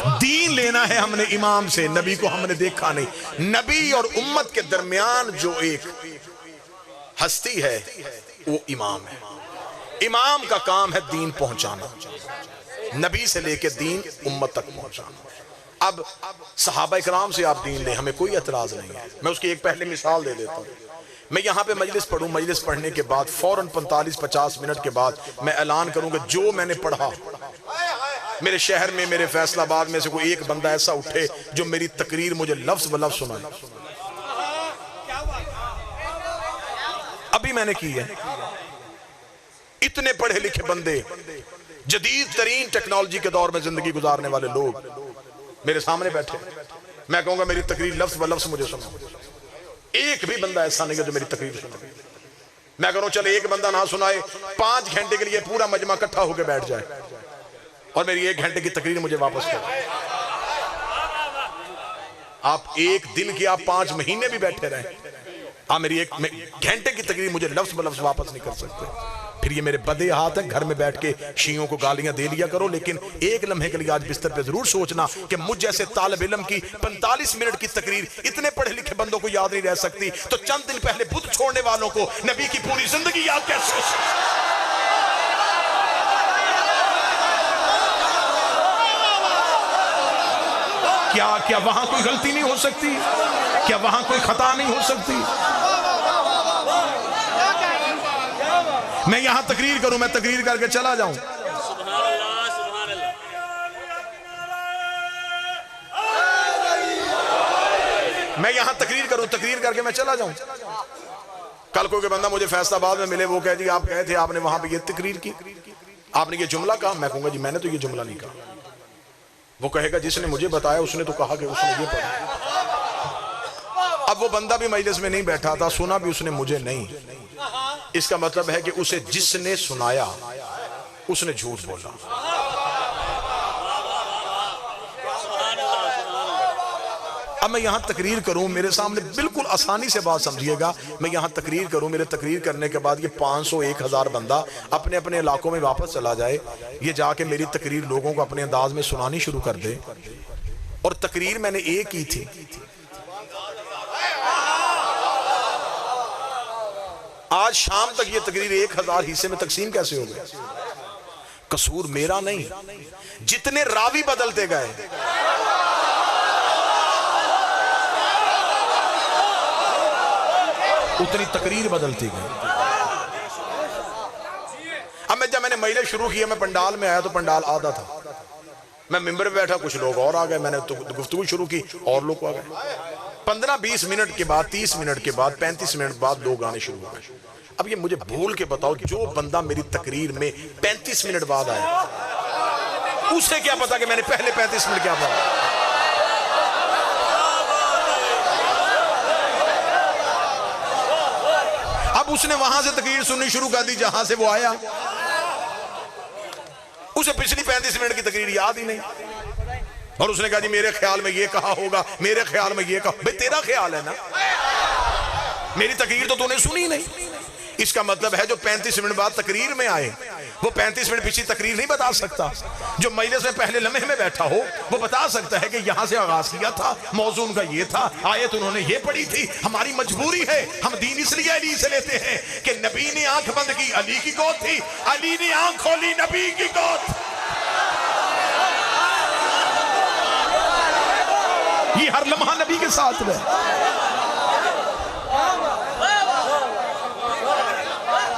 दीन लेना है हमने इमाम से, नबी को हमने देखा नहीं। नबी और उम्मत के दरमियान जो एक हस्ती है वो इमाम है। इमाम का काम है दीन पहुंचाना, नबी से लेके दीन उम्मत तक पहुंचाना। अब सहाबा इकराम से आप दीन लें, हमें कोई एतराज नहीं है। मैं उसकी एक पहले मिसाल दे देता हूँ। मैं यहाँ पे मजलिस पढ़ूं, मजलिस पढ़ने के बाद फौरन 45-50 मिनट के बाद मैं ऐलान करूंगा जो मैंने पढ़ा, मेरे शहर में, मेरे फैसलाबाद में से कोई एक बंदा ऐसा उठे जो मेरी तकरीर मुझे लफ्ज ब लफ्ज सुनाए। अभी मैंने की है। इतने पढ़े लिखे बंदे, जदीद तरीन टेक्नोलॉजी के दौर में जिंदगी गुजारने वाले लोग मेरे सामने बैठे, मैं कहूंगा मेरी तकरीर लफ्ज ब लफ्ज मुझे सुनाओ। एक भी बंदा ऐसा नहीं है जो मेरी तकरीर सुनाए। मैं कह रहा हूं चल एक बंदा ना सुनाए, 5 घंटे के लिए पूरा मजमा इकट्ठा होकर बैठ जाए और मेरी 1 घंटे की तकरीर मुझे वापस कर। आप एक दिन की, आप 5 महीने भी बैठे रहे, आप मेरी 1 घंटे की तकरीर मुझे लफ्ज ब लफ्ज वापस नहीं कर सकते। फिर ये मेरे बदे हाथ है, घर में बैठ के शियों को गालियां दे लिया करो, लेकिन एक लम्हे के लिए आज बिस्तर पे जरूर सोचना कि मुझ जैसे तालिब इल्म की 45 मिनट की तकरीर इतने पढ़े लिखे बंदों को याद नहीं रह सकती, तो चंद दिन पहले बुत छोड़ने वालों को नबी की पूरी जिंदगी याद कैसे? क्या वहां कोई गलती नहीं हो सकती? क्या वहां कोई खता नहीं हो सकती? मैं यहां तकरीर करूं, मैं तकरीर करके चला जाऊं, मैं यहां तकरीर करूं, तकरीर करके मैं चला जाऊं। कल कोई बंदा मुझे फैसलाबाद में मिले, वो कहे जी आप कहे थे आपने वहां पे ये तकरीर की, आपने ये जुमला कहा। मैं कहूंगा जी मैंने तो ये जुमला नहीं कहा। वो कहेगा जिसने मुझे बताया उसने तो कहा कि उसने ये पढ़ा। अब वो बंदा भी मजलिस में नहीं बैठा था, सुना भी उसने मुझे नहीं। इसका मतलब है कि उसे जिसने सुनाया उसने झूठ बोला। अब मैं यहां तकरीर करूं, मेरे सामने बिल्कुल आसानी से बात समझिएगा, मैं यहां तकरीर करूं, मेरे तकरीर करने के बाद ये 500-1000 बंदा अपने अपने इलाकों में वापस चला जाए, ये जाके मेरी तकरीर लोगों को अपने अंदाज में सुनानी शुरू कर दे। और तकरीर मैंने एक की थी, आज शाम तक ये तकरीर 1000 हिस्से में तकसीम कैसे हो गई? कसूर मेरा नहीं, जितने रावी बदलते गए, उतनी तकरीर बदलती गई। अब जब मैंने मजलिस शुरू किया, मैं पंडाल में आया तो पंडाल आधा था, मैं मिंबर पे बैठा, कुछ लोग और आ गए, मैंने तो गुफ्तगू शुरू की और लोग आ गए। 15-20 मिनट के बाद, 30 मिनट के बाद, 35 मिनट बाद लोग आने शुरू हो गए। अब ये मुझे भूल के बताओ, जो बंदा मेरी तकरीर में 35 मिनट बाद आया, उसे क्या पता कि मैंने पहले 35 मिनट क्या पढ़ा? अब उसने वहां से तकरीर सुननी शुरू कर दी जहां से वो आया, उसे पिछली 35 मिनट की तकरीर याद ही नहीं, और उसने कहा जी मेरे ख्याल में ये कहा होगा, मेरे ख्याल में ये कहा। भाई तेरा ख्याल है ना, मेरी तकरीर तो तूने सुनी नहीं। इसका मतलब है जो 35 मिनट बाद तकरीर में आए, वो 35 मिनट पिछली तकरीर नहीं बता सकता। जो मजलिस में पहले लम्हे में बैठा हो वो बता सकता है कि यहां से आगाज किया था, मौजून का ये था, आयत उन्होंने ये पढ़ी थी। हमारी मजबूरी है, हम दीन इसलिए अली से लेते हैं कि नबी ने आंख बंद की, अली की गोद थी, अली ने आंख खोली, नबी की गोद। ये हर लम्हा नबी के साथ है।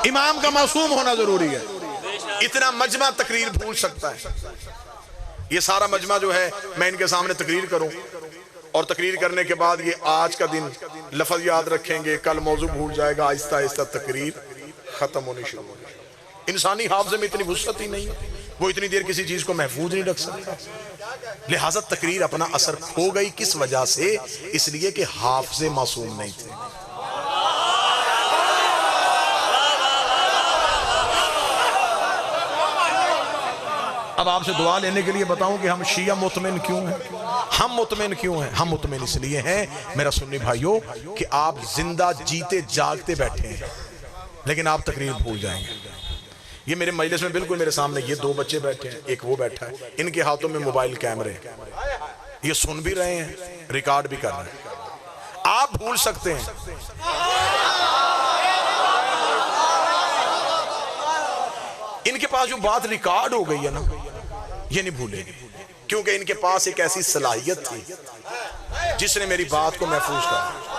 इमाम का मासूम होना जरूरी है। इतना मजमा तकरीर भूल सकता है। ये सारा मजमा जो है, मैं इनके सामने तकरीर करूं और तकरीर करने के बाद ये आज का दिन लफ्ज याद रखेंगे, कल मौजू भूल जाएगा, आहिस्ता आहिस्ता तकरीर खत्म होनी शुरू हो जाएगी। इंसानी हाफजे में इतनी वुसअत ही नहीं, वो इतनी देर किसी चीज को महफूज नहीं रख सकता। लिहाजा तकरीर अपना असर खो गई। किस वजह से? इसलिए कि हाफजे मासूम नहीं थे। अब आपसे दुआ लेने के लिए बताऊं कि हम शिया मुतमिन क्यों हैं? हम मुतमिन क्यों हैं? हम मुतमिन इसलिए हैं मेरा सुन्नी भाइयों कि आप जिंदा जीते जागते बैठे हैं, लेकिन आप तकरीर भूल जाएंगे। ये मेरे मजलिस में बिल्कुल मेरे सामने ये दो बच्चे बैठे हैं, एक वो बैठा है, इनके हाथों में मोबाइल कैमरे हैं, ये सुन भी रहे हैं, रिकॉर्ड भी कर रहे हैं। आप भूल सकते हैं, इनके पास जो बात रिकॉर्ड हो गई है ना, ये नहीं भूलेंगे, क्योंकि इनके पास एक ऐसी सलाहियत थी जिसने मेरी बात को महफूज कर।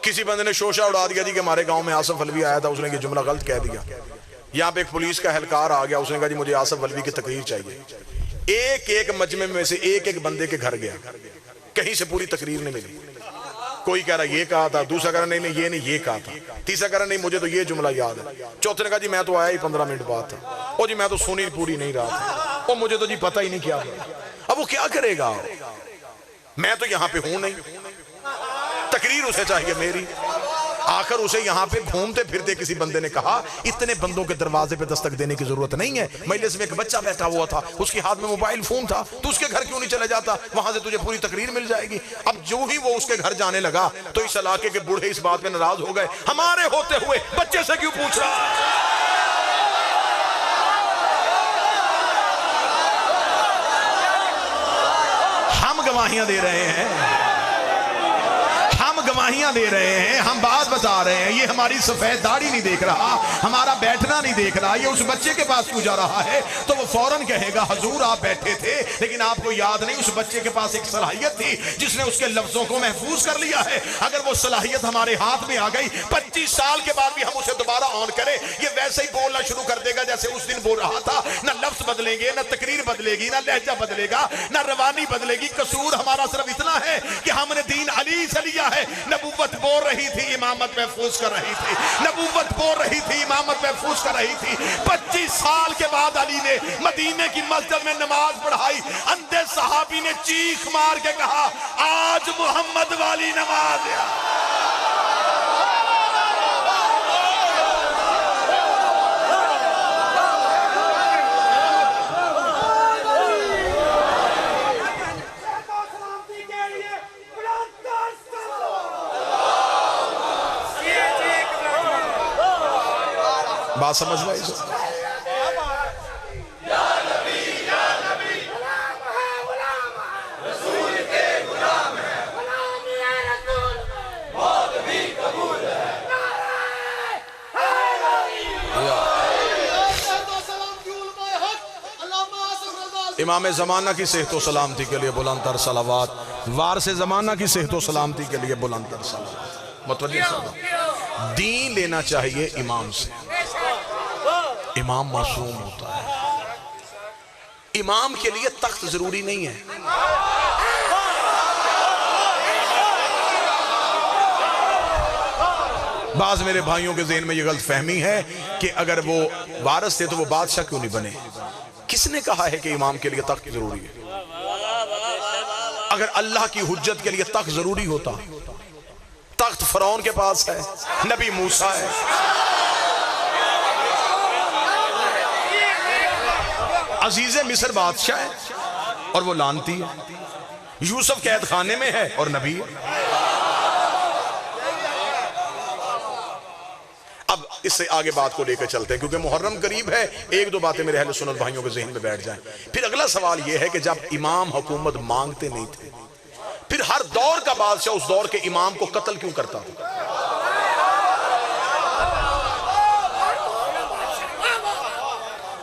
किसी बंदे ने शोशा उड़ा दिया जी कि हमारे गांव में आसिफ अलवी आया था, उसने ये जुमला गलत कह दिया। यहाँ पे एक पुलिस का एहलकार आ गया, उसने कहा जी मुझे आसिफ अलवी की तकरीर चाहिए। एक एक मजमे में से एक एक बंदे के घर गया, कहीं से पूरी तकरीर नहीं मिली। कोई कह रहा ये कहा था, दूसरा कह रहा नहीं ये नहीं ये कहा था, तीसरा कह रहा नहीं मुझे तो ये जुमला याद है, चौथे ने कहा जी मैं तो आया ही 15 मिनट बाद था, ओ जी मैं तो सुनी पूरी नहीं रहा था, ओ मुझे तो जी पता ही नहीं क्या। अब वो क्या करेगा, मैं तो यहाँ पे हूं नहीं, तकरीर उसे चाहिए मेरी। आखिर उसे यहाँ पे घूमते फिरते किसी बंदे ने कहा इतने बंदों के दरवाजे पे दस्तक देने की जरूरत नहीं है, मजलिस में एक बच्चा बैठा हुआ था, उसके हाथ में मोबाइल फोन था, तो उसके घर क्यों नहीं चले जाता, वहां से तुझे पूरी तकरीर मिल जाएगी। अब जो ही वो उसके घर जाने लगा तो इस इलाके के बूढ़े इस बात पे नाराज हो गए, हमारे होते हुए बच्चे से क्यों पूछ रहा है। हम गवाहियां दे रहे हैं, गवाहियां दे रहे हैं, हम बात बता रहे हैं, ये हमारी सफेद दाढ़ी नहीं देख रहा, हमारा बैठना नहीं देख रहा, ये उस बच्चे के पास क्यों जा रहा है, तो वो फौरन कहेगा हुजूर आप बैठे थे लेकिन आपको याद नहीं, उस बच्चे के पास एक सलाहियत थी जिसने उसके लफ्जों को महफूज कर लिया है। अगर वो सलाहियत हमारे हाथ में आ गई, 25 साल के बाद भी हम उसे दोबारा ऑन करें, ये वैसे ही बोलना शुरू कर देगा जैसे उस दिन बोल रहा था। ना लफ्ज बदलेंगे, ना तकरीर बदलेगी, ना लहजा बदलेगा, ना रवानी बदलेगी। कसूर हमारा सिर्फ इतना है कि हमने दीन अली से लिया है। नबूवत बोल रही थी, इमामत महफूज कर रही थी, नबूवत बोल रही थी, इमामत महफूज कर रही थी। 25 साल के बाद अली ने मदीने की मस्जिद में नमाज पढ़ाई, अंधे सहाबी ने चीख मार के कहा आज मोहम्मद वाली नमाज है। बात समझ रहे हैं? इमाम ज़माना की सेहतो सलामती के लिए बुलंद तर सलावत, वार से ज़माना की सेहतो सलामती के लिए बुलंद तर सलावत। मतलब दीन लेना चाहिए इमाम से, इमाम मासूम होता है, इमाम के लिए तख्त जरूरी नहीं है। बाज मेरे भाइयों के ज़हन में यह गलत फहमी है कि अगर वो वारिस थे तो वो बादशाह क्यों नहीं बने। किसने कहा है कि इमाम के लिए तख्त जरूरी है? अगर अल्लाह की हुज्जत के लिए तख्त जरूरी होता, तख्त फरौन के पास है, नबी मूसा है, अजीज़े मिस्र बादशाह है और वो लानती है, यूसुफ कैद खाने में है और नबी है। अब इससे आगे बात को लेकर चलते हैं क्योंकि मुहर्रम करीब है। एक दो बातें मेरे अहले सुन्नत भाइयों के ज़हन में बैठ जाएं। फिर अगला सवाल यह है कि जब इमाम हुकूमत मांगते नहीं थे, फिर हर दौर का बादशाह उस दौर के इमाम को कत्ल क्यों करता था?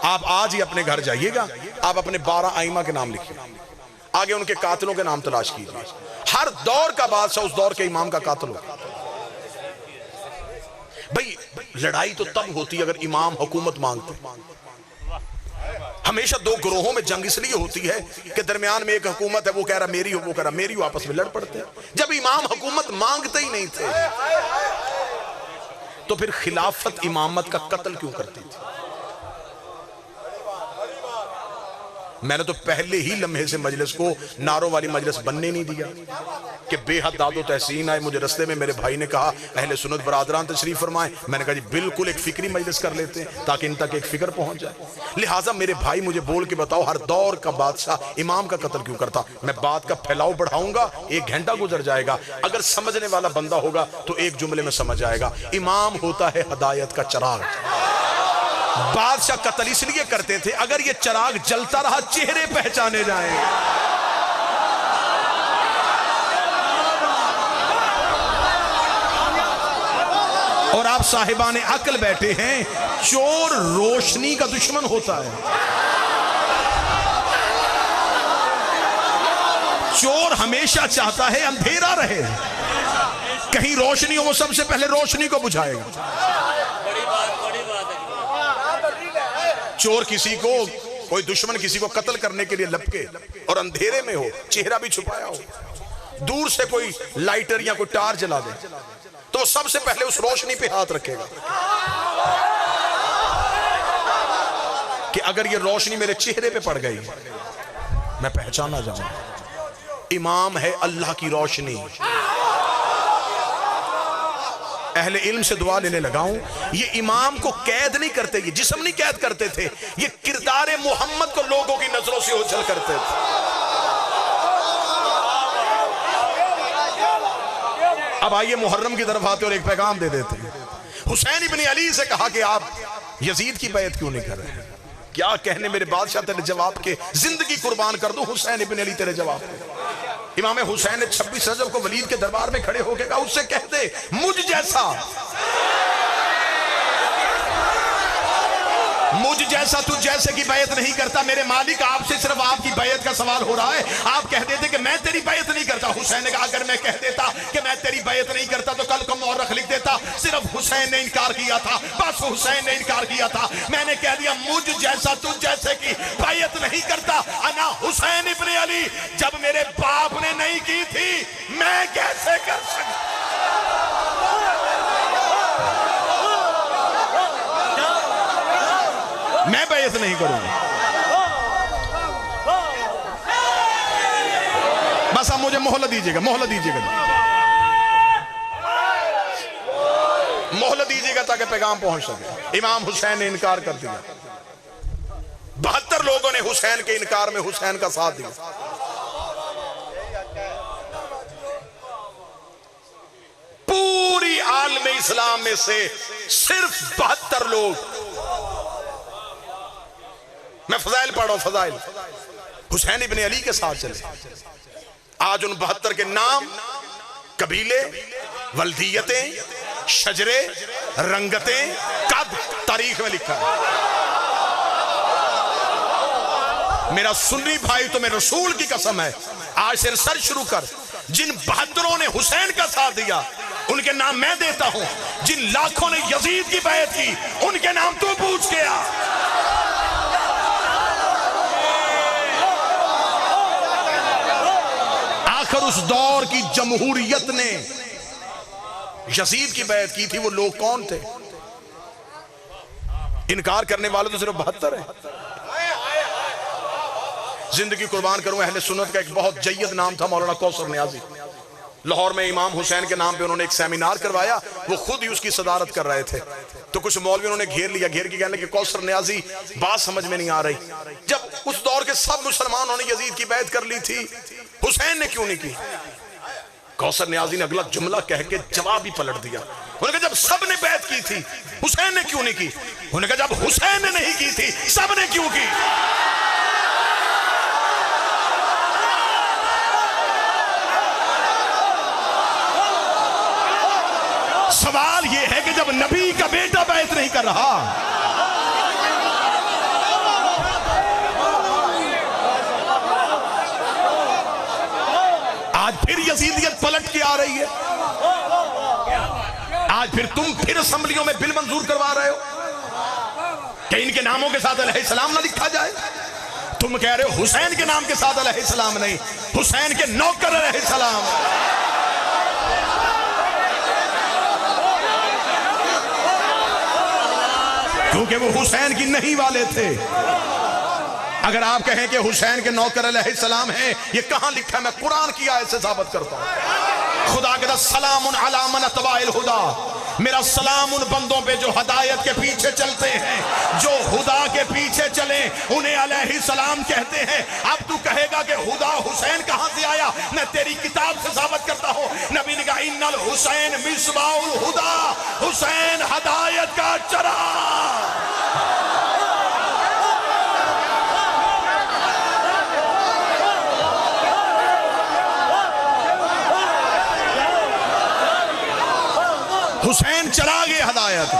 आप आज ही अपने घर जाइएगा, आप अपने 12 आइमा के नाम लिखिए, आगे उनके कातिलों के नाम तलाश कीजिए। हर दौर का बादशाह उस दौर के इमाम का कातिल होगा। भाई लड़ाई तो तब होती अगर इमाम हुकूमत मांगते। हमेशा दो ग्रोहों में जंग इसलिए होती है कि दरमियान में एक हुकूमत है, वो कह रहा मेरी हो, वो कह रहा मेरी हो, आपस में लड़ पड़ते हैं। जब इमाम हुकूमत मांगते ही नहीं थे तो फिर खिलाफत इमामत का कत्ल क्यों करती थी? मैंने तो पहले ही लम्हे से मजलिस को नारों वाली मजलिस बनने नहीं दिया कि बेहद दादो तहसीन आए। मुझे रास्ते में मेरे भाई ने कहा अहले सुन्नत बरादरान तशरीफ फरमाएं। मैंने कहा जी बिल्कुल, एक फिक्री मजलिस कर लेते हैं ताकि इन तक एक फिक्र पहुंच जाए। लिहाजा मेरे भाई मुझे बोल के बताओ, हर दौर का बादशाह इमाम का कत्ल क्यों करता? मैं बात का फैलाव बढ़ाऊंगा, 1 घंटा गुजर जाएगा। अगर समझने वाला बंदा होगा तो एक जुमले में समझ आएगा। इमाम होता है हदायत का चराग। बादशाह कत्ल इसलिए करते थे अगर ये चराग जलता रहा चेहरे पहचाने जाएंगे। और आप साहिबाने अक्ल बैठे हैं, चोर रोशनी का दुश्मन होता है। चोर हमेशा चाहता है अंधेरा रहे, कहीं रोशनी हो वो सबसे पहले रोशनी को बुझाएगा। चोर किसी को, कोई दुश्मन किसी को कत्ल करने के लिए लपके और अंधेरे में हो, चेहरा भी छुपाया हो, दूर से कोई लाइटर या कोई टार जला दे तो सबसे पहले उस रोशनी पे हाथ रखेगा कि अगर ये रोशनी मेरे चेहरे पे पड़ गई मैं पहचाना जाऊंगा। इमाम है अल्लाह की रोशनी। अहले इल्म से दुआ लेने लगाऊं, ये इमाम को कैद नहीं करते, ये जिस्म नहीं कैद करते थे, ये किरदार मोहम्मद को लोगों की नजरों से ओझल करते थे। अब आइए मुहर्रम की तरफ आते और एक पैगाम दे देते हैं। हुसैन इब्न अली से कहा कि आप यजीद की बैत क्यों नहीं कर रहे? क्या कहने मेरे बादशाह तेरे जवाब के, जिंदगी कुर्बान कर दूं हुसैन इब्न अली तेरे जवाब के। इमाम हुसैन ने 26 रजब को वलीद के दरबार में खड़े होकर कहा उससे कह दे मुझ जैसा तुझ जैसे की बैत नहीं करता। मेरे मालिक आपसे सिर्फ आपकी बैत का सवाल हो रहा है। आप कह देते कि मैं तेरी बैत नहीं करता। हुसैन ने कहा अगर मैं कह देता कि मैं तेरी बैत नहीं करता तो कल को मौरख लिख देता। सिर्फ हुसैन ने इनकार किया था, बस हुसैन ने इनकार किया था। मैंने कह दिया मुझ जैसा तुझ जैसे की बैत नहीं करता। अना हुसैन इब्न अली, जब मेरे बाप ने नहीं की थी मैं कैसे कर सकता? मैं बैत नहीं करूंगा। बस आप मुझे मोहलत दीजिएगा, मोहलत दीजिएगा, मोहलत दीजिएगा ताकि पैगाम पहुंच सके। इमाम हुसैन ने इनकार कर दिया। 72 लोगों ने हुसैन के इनकार में हुसैन का साथ दिया। पूरी आलम इस्लाम में से सिर्फ 72 लोग, मैं फजाइल पढ़ रहा हूं, फजाइल, हुसैन इब्न अली के साथ चले। आज उन 72 के नाम, कबीले, वल्दियतें, शजरे, रंगतें, कद तारीख में लिखा है। मेरा सुन्नी भाई तो मेरे रसूल की कसम है, आज से रिसर्च शुरू कर। जिन 72 ने हुसैन का साथ दिया उनके नाम मैं देता हूं। जिन लाखों ने यजीद की बैत की उनके नाम तू पूछ के आ। आखिर उस दौर की जमहूरियत ने यजीद की बैत की थी, वो लोग कौन थे? इनकार करने वाले तो सिर्फ 72 हैं। जिंदगी कुर्बान करूं, अहले सुन्नत का एक बहुत जय्यद नाम था मौलाना कौसर नियाजी। लाहौर में इमाम हुसैन के नाम पे उन्होंने एक सेमिनार करवाया, वो खुद ही उसकी सदारत कर रहे थे। तो कुछ मौलवी उन्होंने घेर लिया, घेर के कहने कि कौसर नियाजी बात समझ में नहीं आ रही, जब उस दौर के सब मुसलमानों ने यजीद की बैत कर ली थी, हुसैन ने क्यों नहीं की? कौसर नियाजी ने अगला जुमला कह के जवाब ही पलट दिया। उन्होंने कहा जब सब ने बैत की थी हुसैन ने क्यों नहीं की? उन्होंने कहा जब हुसैन ने नहीं की थी सब ने क्यों की? सवाल यह है कि जब नबी का बेटा बैत नहीं कर रहा, आज फिर यजीदियत पलट के आ रही है। आज फिर तुम फिर असेंबलियों में बिल मंजूर करवा रहे हो कि इनके नामों के साथ अलैहिस्सलाम ना लिखा जाए। तुम कह रहे हो हुसैन के नाम के साथ अलैहिस्सलाम नहीं, हुसैन के नौकर अलैहिस्सलाम। क्योंकि वो हुसैन की नहीं वाले थे। अगर आप कहें कि हुसैन के नौकर अलैहिस्सलाम हैं, ये कहां लिखा है? मैं कुरान की आयत से साबित करता हूं। खुदा कहता सलामुन अला मन तबाइल हुदा, मेरा सलाम उन बंदों पे जो हिदायत के पीछे चलते हैं, जो हुदा के पीछे चले उन्हें अलैहिस्सलाम कहते हैं। अब तू कहेगा कि हुदा हुसैन कहां से आया? मैं तेरी किताब से साबित करता हूं। नबी ने कहा इन्नल हुसैन मिसबाहुल हुदा, हुसैन हिदायत का चराग। हुसैन चला गया हिदायत।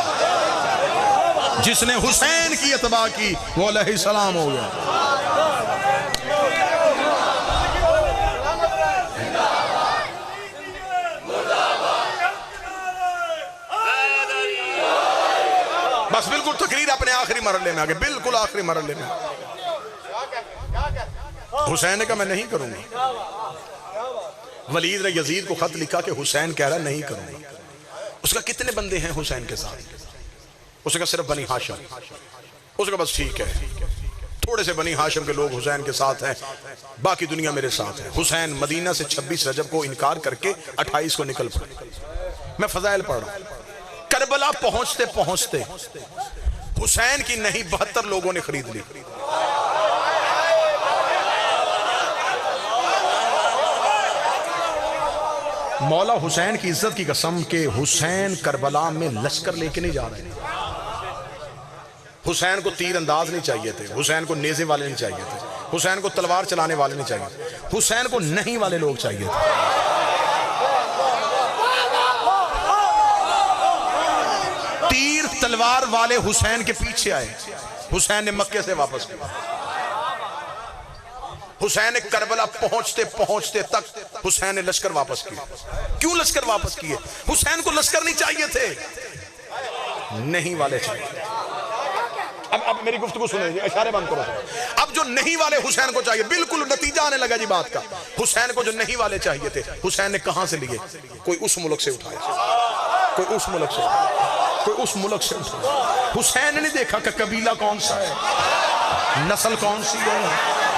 जिसने हुसैन की इत्बा की वो अलैहिस्सलाम हो गया। बस बिल्कुल तकरीर अपने आखिरी मरहले में आ गए, बिल्कुल आखिरी मरहले में। हुसैन ने कहा मैं नहीं करूंगा। वलीद ने यजीद को खत लिखा कि हुसैन कह रहा नहीं करूंगा। उसका कितने बंदे हैं हुसैन के साथ? उसका सिर्फ बनी हाशिम। उसका बस ठीक है, थोड़े से बनी हाशिम के लोग हुसैन के साथ हैं, बाकी दुनिया मेरे साथ है। हुसैन मदीना से 26 रजब को इनकार करके 28 को निकल पड़े। मैं फजाइल पढ़ रहा हूं। करबला पहुंचते पहुंचते हुसैन की नहीं 72 लोगों ने खरीद ली। मौला हुसैन की इज्जत की कसम के हुसैन करबला में लश्कर लेके नहीं जा रहे। हुसैन को तीर अंदाज नहीं चाहिए थे, हुसैन को नेज़े वाले नहीं चाहिए थे, हुसैन को तलवार चलाने वाले नहीं चाहिए थे, हुसैन को नहीं वाले लोग चाहिए थे। तीर तलवार वाले हुसैन के पीछे आए। हुसैन ने मक्के से वापस किया। हुसैन ने करबला पहुंचते पहुंचते तक हुसैन ने लश्कर वापस किया। क्यों लश्कर वापस किए? हुसैन को लश्कर नहीं चाहिए थे, नहीं वाले चाहिए। अब मेरी गुफ्तगू सुने, इशारे बंद करो। अब जो नहीं वाले हुसैन को चाहिए, बिल्कुल नतीजा आने लगा जी बात का। हुसैन को जो नहीं वाले चाहिए थे, हुसैन ने कहां से लिए? कोई उस मुल्क से उठाया, कोई उस मुल्क से, कोई उस मुल्क से उठाया। हुसैन ने नहीं देखा कि कबीला कौन सा है, नस्ल कौन सी है,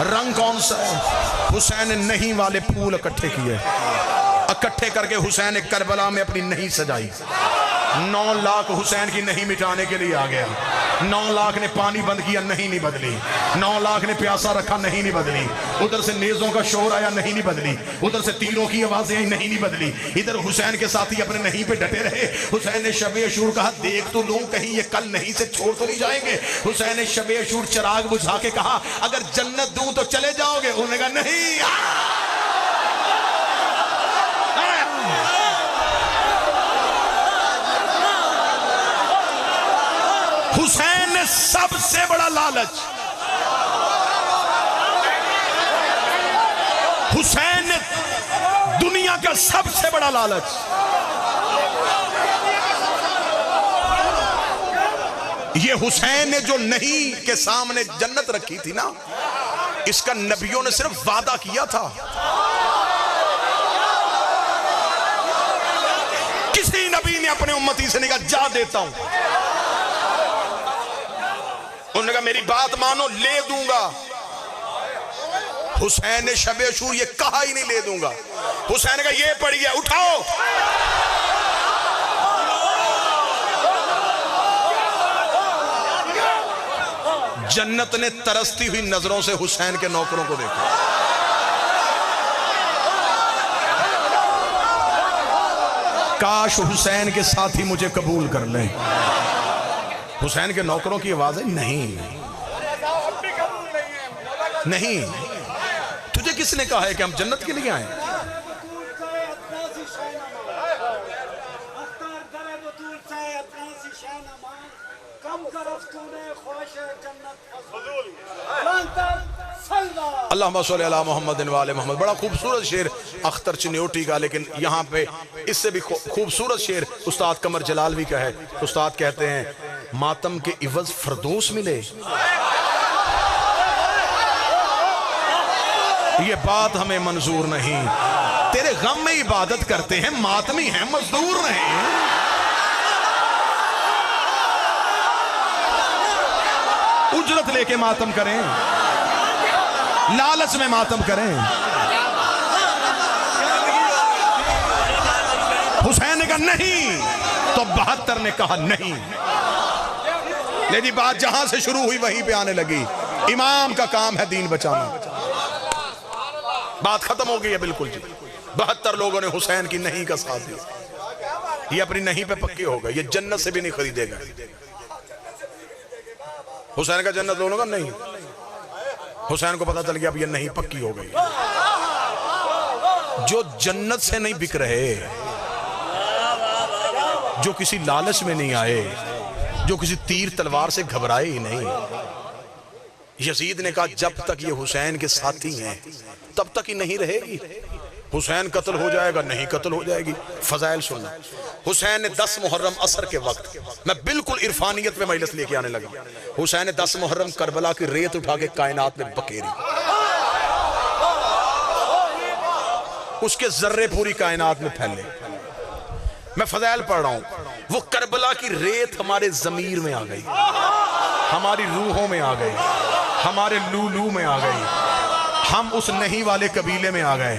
रंग कौन सा है। हुसैन ने नहीं वाले फूल इकट्ठे किए। इकट्ठे करके हुसैन ने करबला में अपनी नहीं सजाई। 9 लाख हुसैन की नहीं मिटाने के लिए आ गया। 9 लाख ने पानी बंद किया, नहीं बदली। 9 लाख ने प्यासा रखा, नहीं बदली। उधर से नेज़ों का शोर आया, नहीं बदली। उधर से तीरों की आवाजें आई, नहीं बदली। इधर हुसैन के साथी अपने नहीं पे डटे रहे। हुसैन ने शब अशूर कहा देख तो लूं कहीं ये कल नहीं से छोड़ तो नहीं जाएंगे। हुसैन ने शब अशूर चिराग बुझा के कहा अगर जन्नत दूं तो चले जाओगे? उन्होंने कहा नहीं। हुसैन ने सबसे बड़ा लालच, हुसैन ने दुनिया का सबसे बड़ा लालच, ये हुसैन ने जो नहीं के सामने जन्नत रखी थी ना, इसका नबियों ने सिर्फ वादा किया था। किसी नबी ने अपने उम्मती से नहीं कहा जा देता हूं। उन्होंने कहा मेरी बात मानो, ले दूंगा। हुसैन ने शब अशूर ये कहा ही नहीं ले दूंगा। हुसैन ने कहा ये पड़ी है, उठाओ। जन्नत ने तरसती हुई नजरों से हुसैन के नौकरों को देखा। काश हुसैन के साथी मुझे कबूल कर लें। हुसैन के नौकरों की आवाज है नहीं, नहीं। तुझे किसने कहा है कि हम जन्नत के लिए आए? अल्लाहुम्मा सल्ली अला मुहम्मद व आले मुहम्मद। बड़ा खूबसूरत शेर अख्तर चिन्योटी का, लेकिन यहाँ पे इससे भी खूबसूरत शेर उस्ताद कमर जलालवी का है। उस्ताद कहते हैं मातम के इवज फरदोस मिले, ये बात हमें मंजूर नहीं। तेरे गम में इबादत करते हैं, मातमी हैं, मजदूर नहीं। उजरत लेके मातम करें। लालच में मातम करें। हुसैन ने कहा नहीं, तो 72 ने कहा नहीं। लेकिन बात जहां से शुरू हुई वहीं पे आने लगी। इमाम का काम है दीन बचाना। बात खत्म हो गई है बिल्कुल जी। 72 लोगों ने हुसैन की नहीं का साथ दिया। ये अपनी नहीं पे पक्के हो गए, ये जन्नत से भी नहीं खरीदेगा। हुसैन का जन्नत दोनों का नहीं। हुसैन को पता चल गया अब ये नहीं पक्की हो गई। जो जन्नत से नहीं बिक रहे, जो किसी लालच में नहीं आए, जो किसी तीर तलवार से घबराए ही नहीं। यजीद ने कहा जब तक ये हुसैन के साथी हैं तब तक ही नहीं रहेगी। हुसैन कत्ल हो जाएगा, नहीं कत्ल हो जाएगी। फजाइल सुनना। हुसैन ने 10 मुहर्रम असर के वक्त, मैं बिल्कुल इरफानियत में मजलिस लेके आने लगा। हुसैन ने 10 मुहर्रम करबला की रेत उठा के कायनात में बखेरी। उसके जर्रे पूरी कायनात में फैले। मैं फजाइल पढ़ रहा हूं। वो करबला की रेत हमारे जमीर में आ गई, हमारी रूहों में आ गई, हमारे लूलू में आ गई। हम उस नहीं वाले कबीले में आ गए।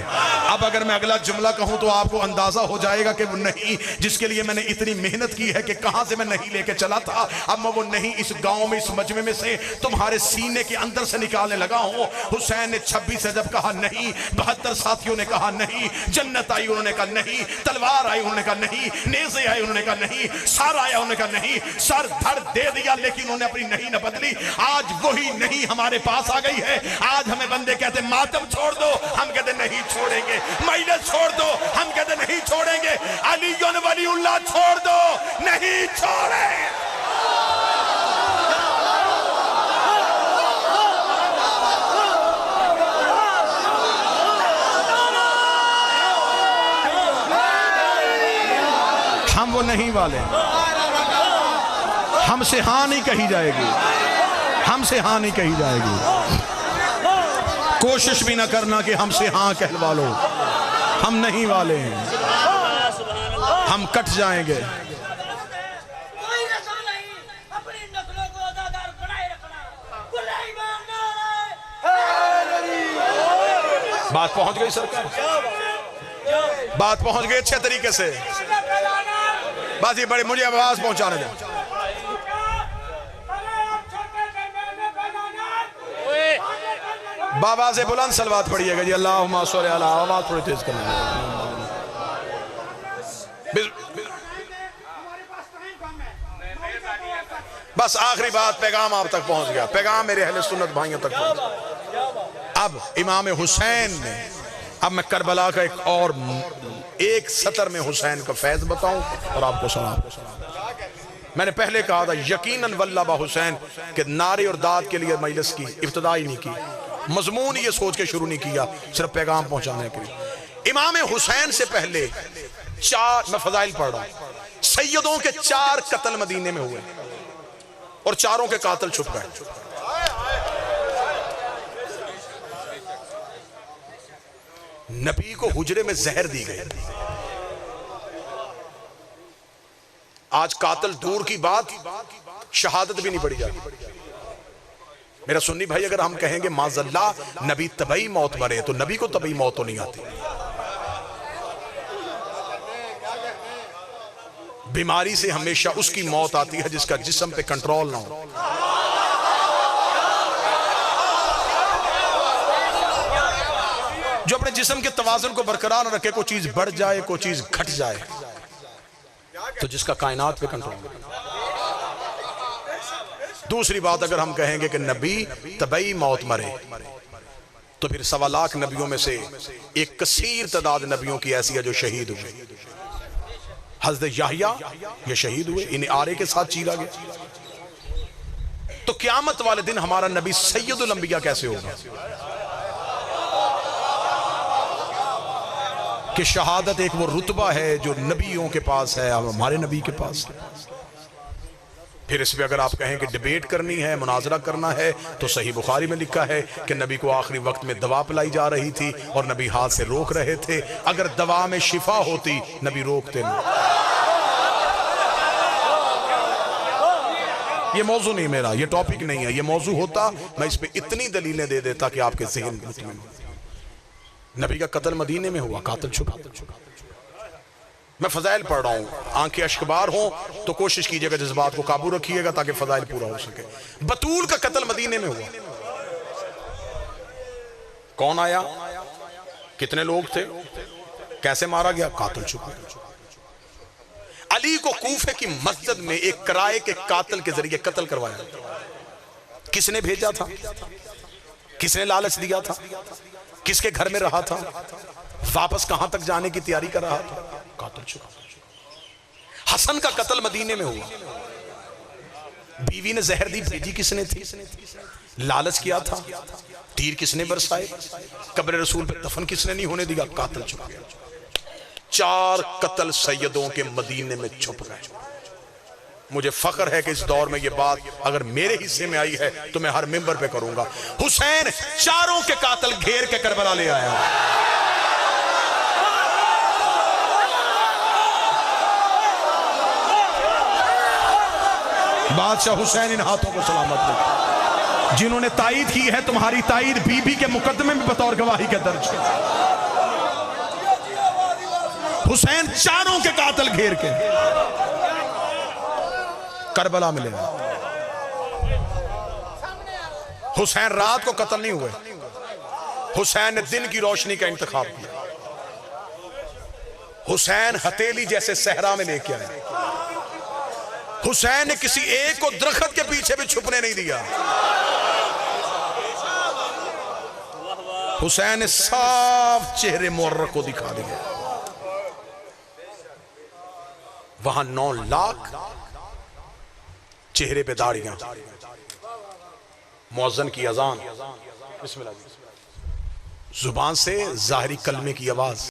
अब अगर मैं अगला जुमला कहूं तो आपको अंदाजा हो जाएगा कि वो नहीं जिसके लिए मैंने इतनी मेहनत की है कि कहां से मैं नहीं लेके चला था, अब मैं वो नहीं इस गांव में, इस मजमे में से तुम्हारे सीने के अंदर से निकालने लगा हूं। हुसैन ने 26 से जब कहा नहीं, 72 साथियों ने कहा नहीं, जन्नत आई उन्होंने कहा नहीं, तलवार आई उन्होंने कहा नहीं, नेज़े आए उन्होंने कहा नहीं, सर आया उन्होंने कहा नहीं, सर धड़ दे दिया, लेकिन उन्होंने अपनी नहीं न बदली। आज वही नहीं हमारे पास आ गई है। आज हमें बंदे कहते मातम छोड़ दो, हम कहते नहीं छोड़ेंगे। मजलिस छोड़ दो, हम कहते नहीं छोड़ेंगे। अली वलीउल्लाह छोड़ दो, नहीं छोड़ेंगे। हम वो नहीं वाले, हमसे हाँ नहीं कही जाएगी, हमसे हाँ नहीं कही जाएगी। कोशिश भी ना करना कि हमसे हाँ कहलवा लो, हम नहीं वाले हैं, हम कट जाएंगे। बात पहुंच गई सरकार, बात पहुंच गई अच्छे तरीके से। बस ये बड़े मुझे आवाज पहुंचाने दें। बाबा से बुलंद सलवात पढ़िएगा जी। अल्लाहुम्मा सल्ली अला, आवाज थोड़ी तेज करना। बस आखिरी बात, पैगाम आप तक पहुंच गया। पैगाम मेरे अहले सुन्नत भाइयों तक पहुंच गया। अब इमाम हुसैन ने, अब मैं करबला का एक सतर में हुसैन का फैज बताऊं और आपको सुना। मैंने पहले कहा था यकीनन वल्लाबा हुसैन के नारे और दाद के लिए मजलिस की इब्तिदा ही नहीं की, मजमून ये सोच के शुरू नहीं किया, सिर्फ पैगाम पहुंचाने के लिए। इमाम हुसैन से पहले 4, मैं फजाइल पढ़ रहा हूं, सैयदों के 4 कत्ल मदीने में हुए और चारों के कातिल छुप गए। नबी को हुजरे में जहर दी गई। आज कातिल दूर की बात, शहादत भी नहीं पड़ी जाती। मेरा सुन्नी भाई, अगर हम कहेंगे माज़ल्ला नबी तबई मौत मरे, तो नबी को तबई मौत तो नहीं आती। बीमारी से हमेशा उसकी मौत आती है जिसका जिस्म पे कंट्रोल ना हो। जो अपने जिस्म के तवाज़ुन को बरकरार न रखे, कोई चीज बढ़ जाए, कोई चीज घट जाए, तो जिसका कायनात पे कंट्रोल। दूसरी बात, अगर हम कहेंगे कि नबी तबई मौत मरे, तो फिर 1.25 लाख नबियों में से एक कसीर तादाद नबियों की ऐसी है जो शहीद हुए। हज़रत याहिया ये शहीद हुए, इन्हें आरे के साथ चीरा गया। तो क़यामत वाले दिन हमारा नबी सैयदुल अंबिया कैसे होगा कि शहादत एक वो रुतबा है जो नबियों के पास है, अब हमारे नबी के पास है। फिर इस पे अगर आप कहें कि डिबेट करनी है, मुनाजरा करना है, तो सही बुखारी में लिखा है कि नबी को आखिरी वक्त में दवा पिलाई जा रही थी और नबी हाथ से रोक रहे थे। अगर दवा में शिफा होती, नबी रोकते नहीं। ये मौजू नहीं मेरा, ये टॉपिक नहीं है। ये मौजू होता मैं इस पे इतनी दलीलें दे देता कि आपके ज़हन मुतमईन हो। नबी का कत्ल मदीने में हुआ, कातिल छुपा। मैं फजाइल पढ़ रहा हूं, आंखें अश्कबार हो तो कोशिश कीजिएगा जज्बात को काबू रखिएगा ताकि फजाइल पूरा हो सके। बतूल का कत्ल मदीने में हुआ। कौन आया, कितने लोग थे, कैसे मारा गया, कातिल छुपा। अली को कूफे की मस्जिद में एक किराए के कातिल के जरिए कत्ल करवाया। किसने भेजा था, किसने लालच दिया था, किसके घर में रहा था, वापस कहां तक जाने की तैयारी कर रहा था, कातिल छुपा। हसन का कत्ल मदीने में हुआ। बीवी ने जहर दी, भेजी किसने थी, लालच किया था, तीर किसने बरसाए, कब्र रसूल पे दफन किसने नहीं होने दिया, कातिल छुप गया। 4 कत्ल सैयदों के मदीने में छुप गए। मुझे फख्र है कि इस दौर में ये बात अगर मेरे हिस्से में आई है तो मैं हर मिंबर पे करूंगा। हुसैन 4 के कातिल घेर के करबला ले आया। बादशाह हुसैन इन हाथों को सलामत रखे जिन्होंने ताईद की है। तुम्हारी ताईद बीबी के मुकदमे में बतौर गवाही के दर्ज है। हुसैन 4 के कातिल घेर के करबला में ले आए। हुसैन रात को कत्ल नहीं हुए, हुसैन ने दिन की रोशनी का इंतखाब किया। हुसैन हथेली जैसे सहरा में लेके आए। हुसैन ने किसी एक को दरख्त के पीछे भी छुपने नहीं दिया। हुसैन ने साफ चेहरे मुअर्रक को दिखा दिया। वहां 9 लाख चेहरे पे दाढ़ियां, मुअज्जिन की अजान, बिस्मिल्लाह, जुबान से जाहिरी कलमे की आवाज।